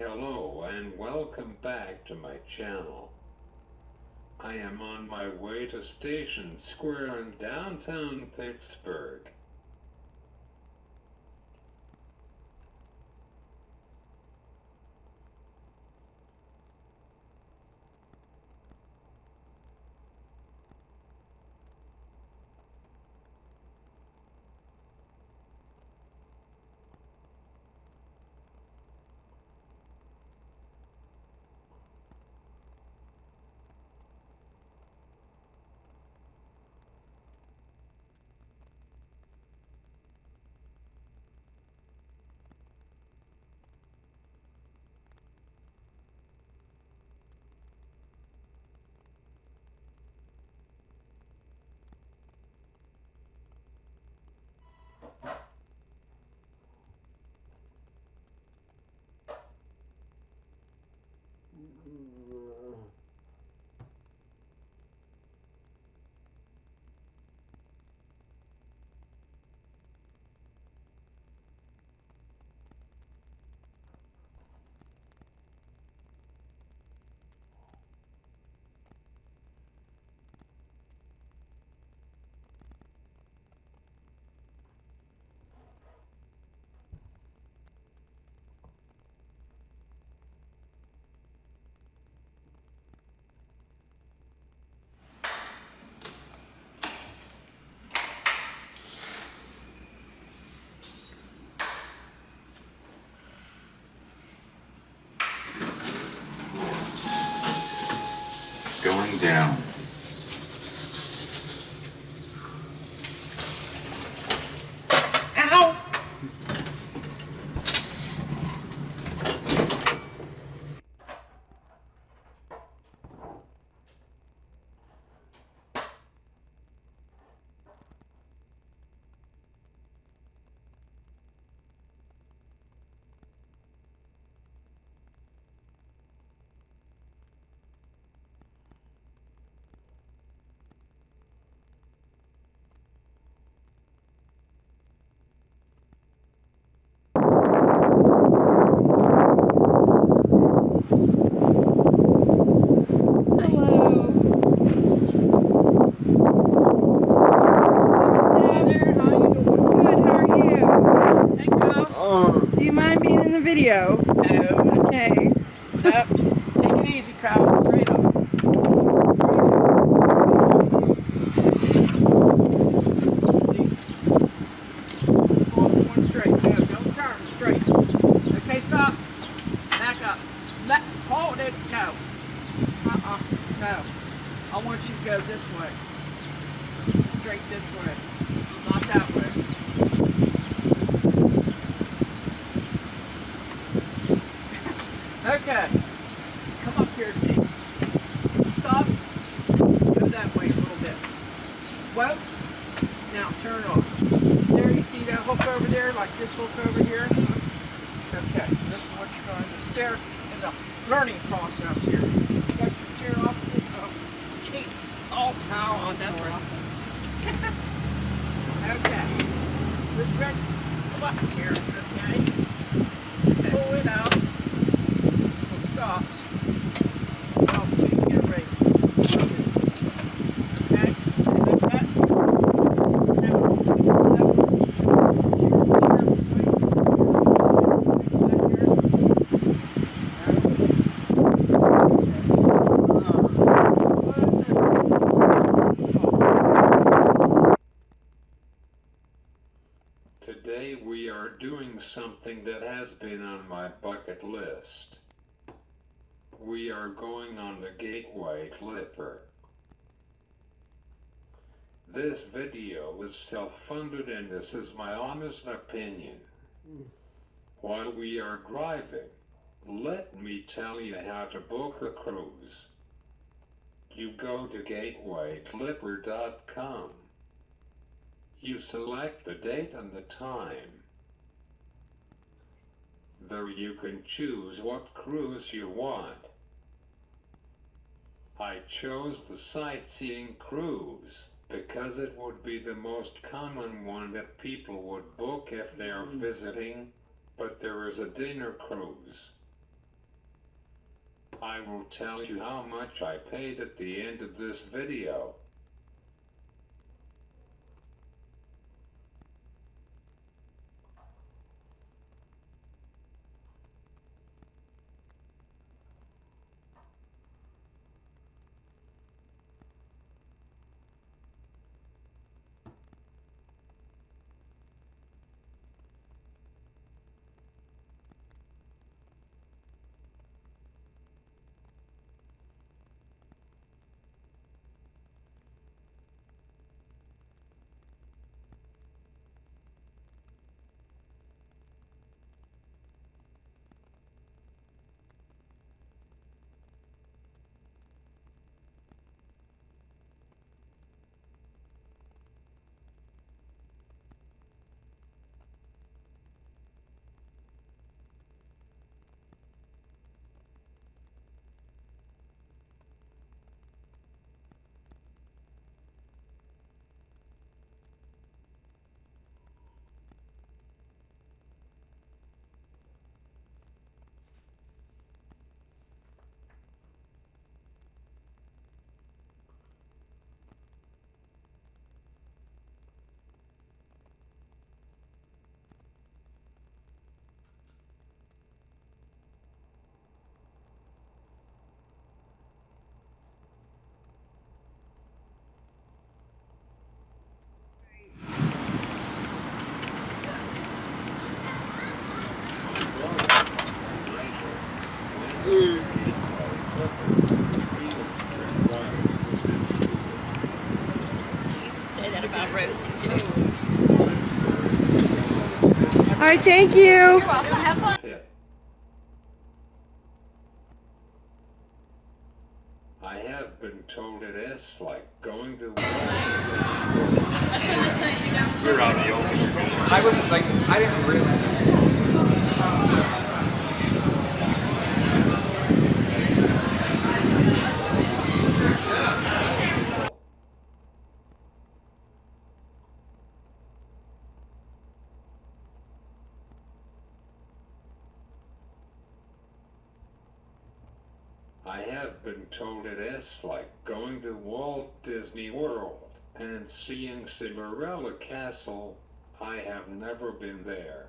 Hello and welcome back to my channel. I am on my way to Station Square in downtown Pittsburgh. Going down. Ow! Video. No. Okay. Nope. Take it easy, crowd. Straight up. Easy. One straight. No, don't turn. Straight. Okay, stop. Back up. Hold it. No. No. I want you to go this way. Straight this way. Not that way. Okay, come up here to me. Stop. Go that way a little bit. Well, now turn off. Sarah, you see that hook over there, like this hook over here? Okay, this is what you're going to do. Sarah's in the learning process here. You got your chair off. Oh, that's rough. Okay. This red button here, okay? Pull it out. Stops. Oh, so you can get a raise. Okay? Like that. Today we are doing something that has been on my bucket list. We are going on the Gateway Clipper. This video is self-funded and this is my honest opinion. While we are driving, let me tell you how to book a cruise. You go to gatewayclipper.com. You select the date and the time. There you can choose what cruise you want. I chose the sightseeing cruise because it would be the most common one that people would book if they are visiting, but there is a dinner cruise. I will tell you how much I paid at the end of this video. She used to say that about Rosie too. All right, thank you. You're welcome. Have fun. I have been told it is like going to I shouldn't have sent you downstairs. You're out of the open. I wasn't like, I didn't really. I have been told it is like going to Walt Disney World and seeing Cinderella Castle. I have never been there.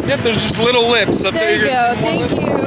Yep, there's just little lips up there. There you go. Thank you.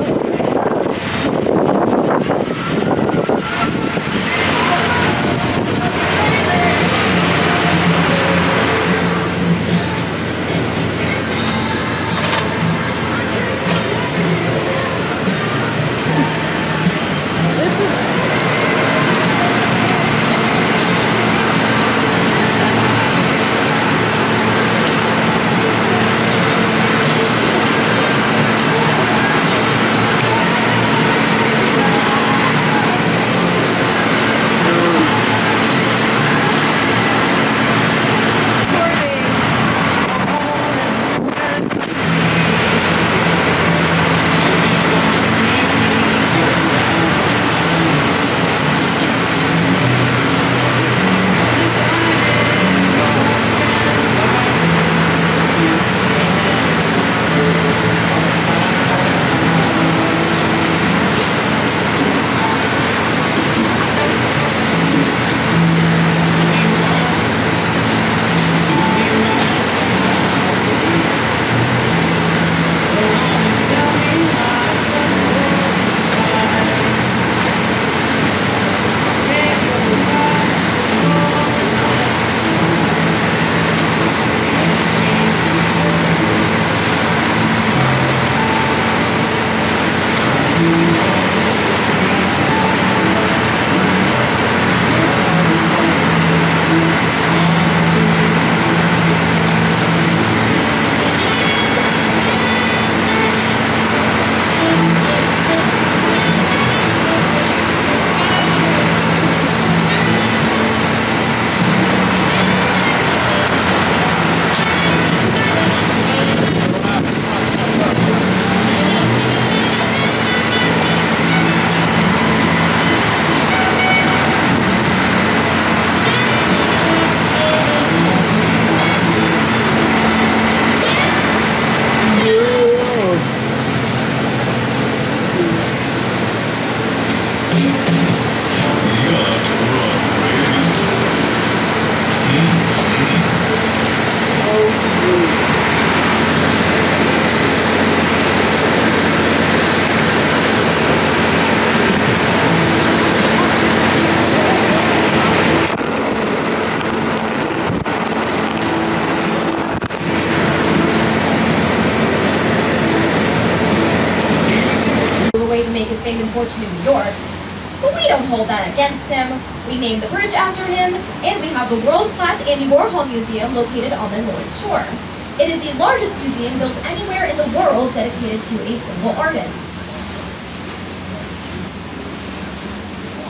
Way to make his fame and fortune in New York. But we don't hold that against him. We named the bridge after him, and we have the world-class Andy Warhol Museum located on the North Shore. It is the largest museum built anywhere in the world dedicated to a single artist.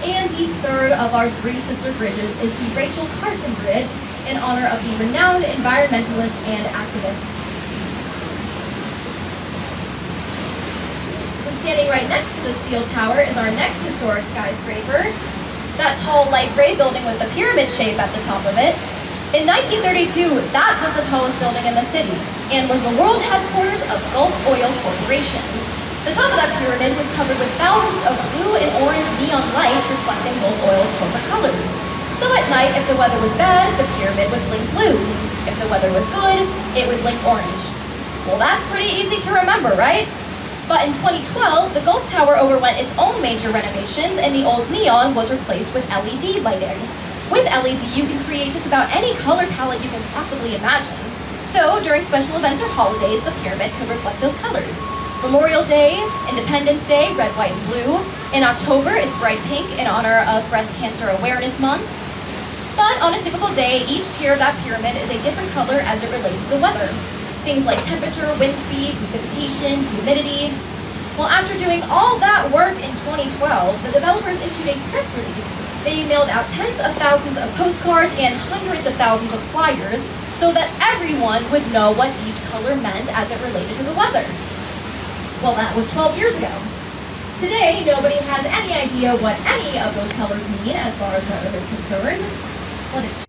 And the third of our three sister bridges is the Rachel Carson Bridge in honor of the renowned environmentalist and activist. Standing right next to the steel tower is our next historic skyscraper, that tall light gray building with the pyramid shape at the top of it. In 1932, that was the tallest building in the city and was the world headquarters of Gulf Oil Corporation. The top of that pyramid was covered with thousands of blue and orange neon lights reflecting Gulf Oil's corporate colors. So at night, if the weather was bad, the pyramid would blink blue. If the weather was good, it would blink orange. Well, that's pretty easy to remember, right? But in 2012, the Gulf Tower overwent its own major renovations and the old neon was replaced with LED lighting. With LED, you can create just about any color palette you can possibly imagine. So during special events or holidays, the pyramid could reflect those colors. Memorial Day, Independence Day, red, white, and blue. In October, it's bright pink in honor of Breast Cancer Awareness Month. But on a typical day, each tier of that pyramid is a different color as it relates to the weather. Things like temperature, wind speed, precipitation, humidity. Well, after doing all that work in 2012, the developers issued a press release. They mailed out tens of thousands of postcards and hundreds of thousands of flyers so that everyone would know what each color meant as it related to the weather. Well, that was 12 years ago. Today, nobody has any idea what any of those colors mean as far as weather is concerned. But it's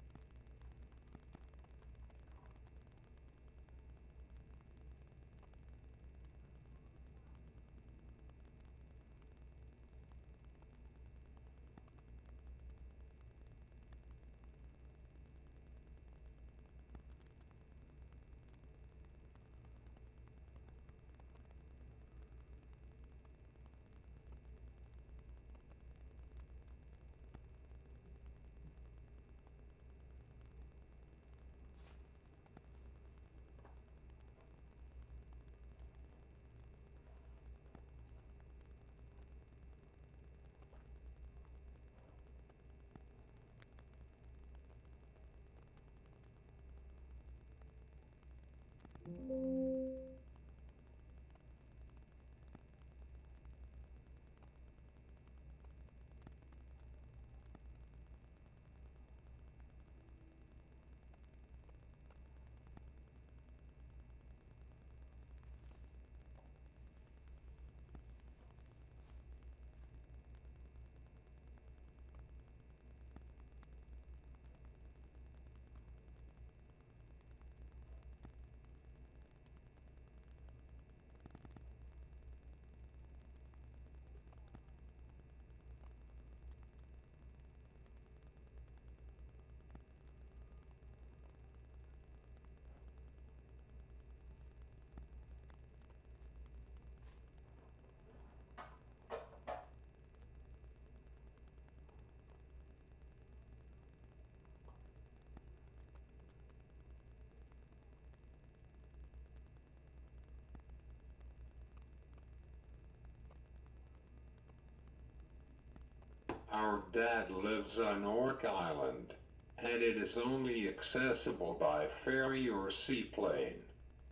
Our dad lives on Orc Island, and it is only accessible by ferry or seaplane,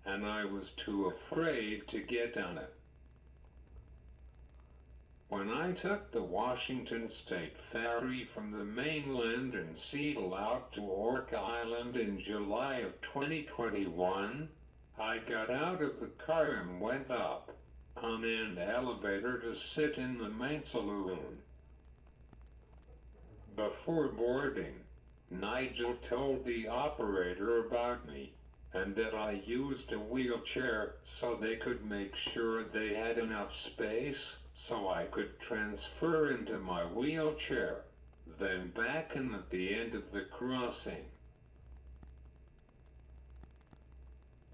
and I was too afraid to get on it. When I took the Washington State Ferry from the mainland in Seattle out to Orc Island in July of 2021, I got out of the car and went up on an elevator to sit in the main saloon. Before boarding, Nigel told the operator about me, and that I used a wheelchair so they could make sure they had enough space so I could transfer into my wheelchair, then back in at the end of the crossing.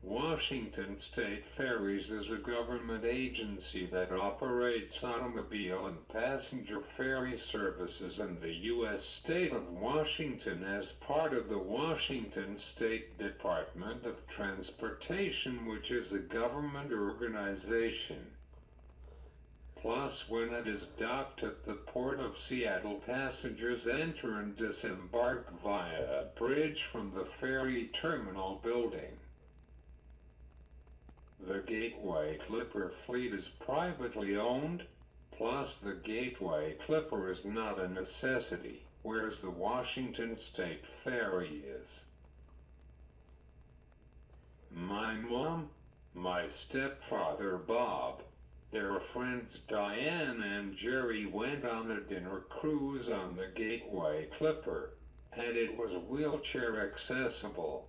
Washington State Ferries is a government agency that operates automobile and passenger ferry services in the U.S. state of Washington as part of the Washington State Department of Transportation, which is a government organization. Plus, when it is docked at the Port of Seattle, passengers enter and disembark via a bridge from the ferry terminal building. The Gateway Clipper fleet is privately owned, plus the Gateway Clipper is not a necessity, whereas the Washington State Ferry is. My mom, my stepfather Bob, their friends Diane and Jerry went on a dinner cruise on the Gateway Clipper, and it was wheelchair accessible.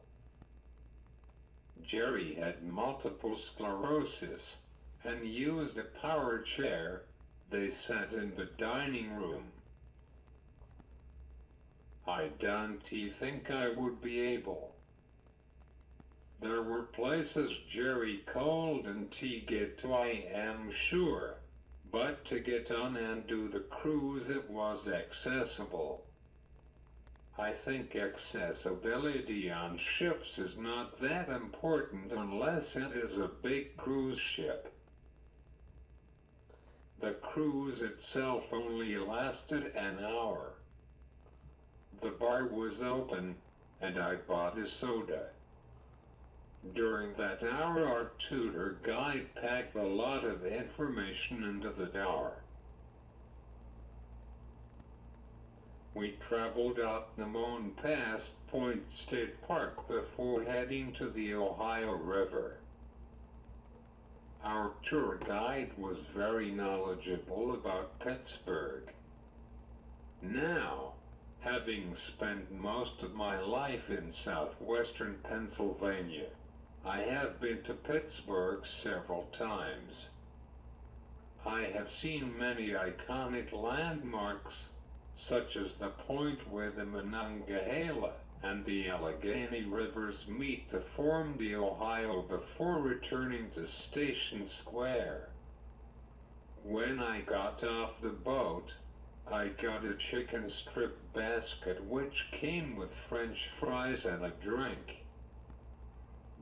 Jerry had multiple sclerosis and used a power chair. They sat in the dining room. I don't think I would be able. There were places Jerry called and to get to, I am sure, but to get on and do the cruise it was accessible. I think accessibility on ships is not that important unless it is a big cruise ship. The cruise itself only lasted an hour. The bar was open, and I bought a soda. During that hour, our tutor guide packed a lot of information into the jar. We traveled up the Moon past Point State Park before heading to the Ohio River. Our tour guide was very knowledgeable about Pittsburgh. Now, having spent most of my life in southwestern Pennsylvania, I have been to Pittsburgh several times. I have seen many iconic landmarks, such as the point where the Monongahela and the Allegheny rivers meet to form the Ohio before returning to Station Square. When I got off the boat, I got a chicken strip basket which came with French fries and a drink.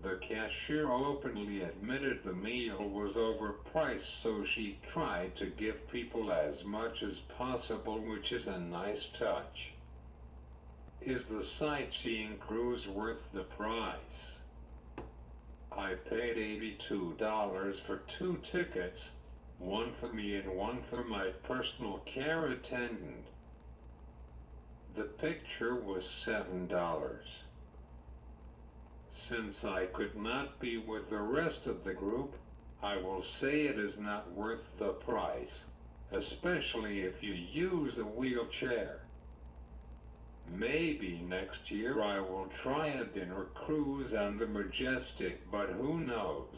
The cashier openly admitted the meal was overpriced, so she tried to give people as much as possible, which is a nice touch. Is the sightseeing cruise worth the price? I paid $82 for 2 tickets, one for me and one for my personal care attendant. The picture was $7. Since I could not be with the rest of the group, I will say it is not worth the price, especially if you use a wheelchair. Maybe next year I will try a dinner cruise on the Majestic, but who knows?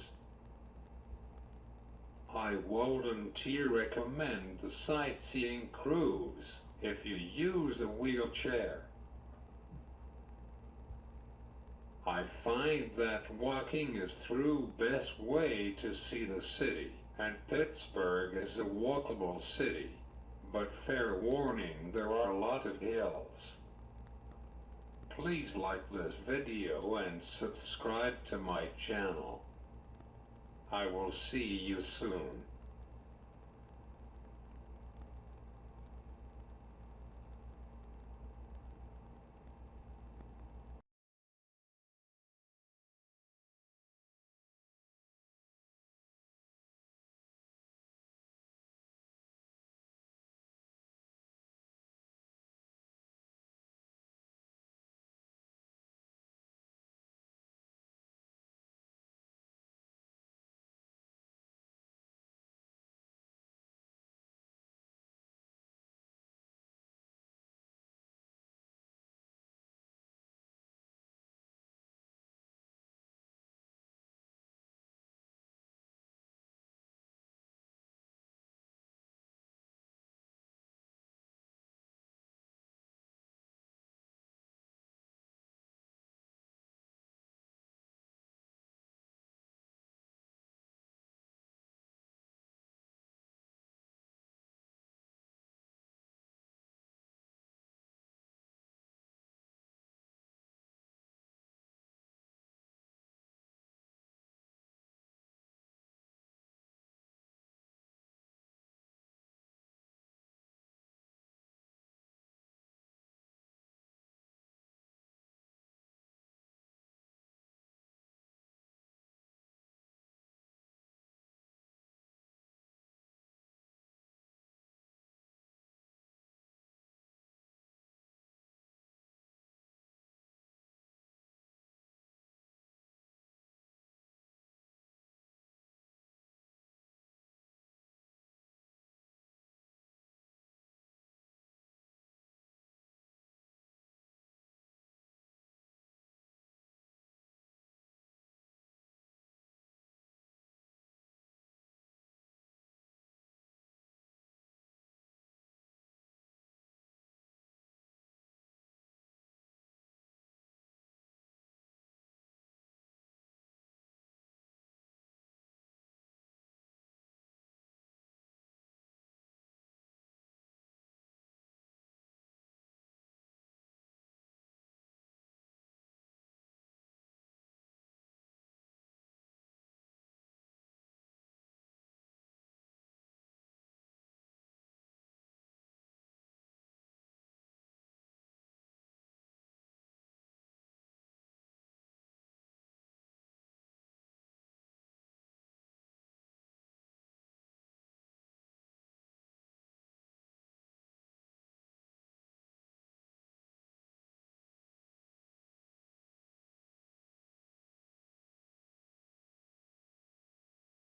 I volunteer recommend the sightseeing cruise if you use a wheelchair. I find that walking is the best way to see the city, and Pittsburgh is a walkable city. But fair warning, there are a lot of hills. Please like this video and subscribe to my channel. I will see you soon.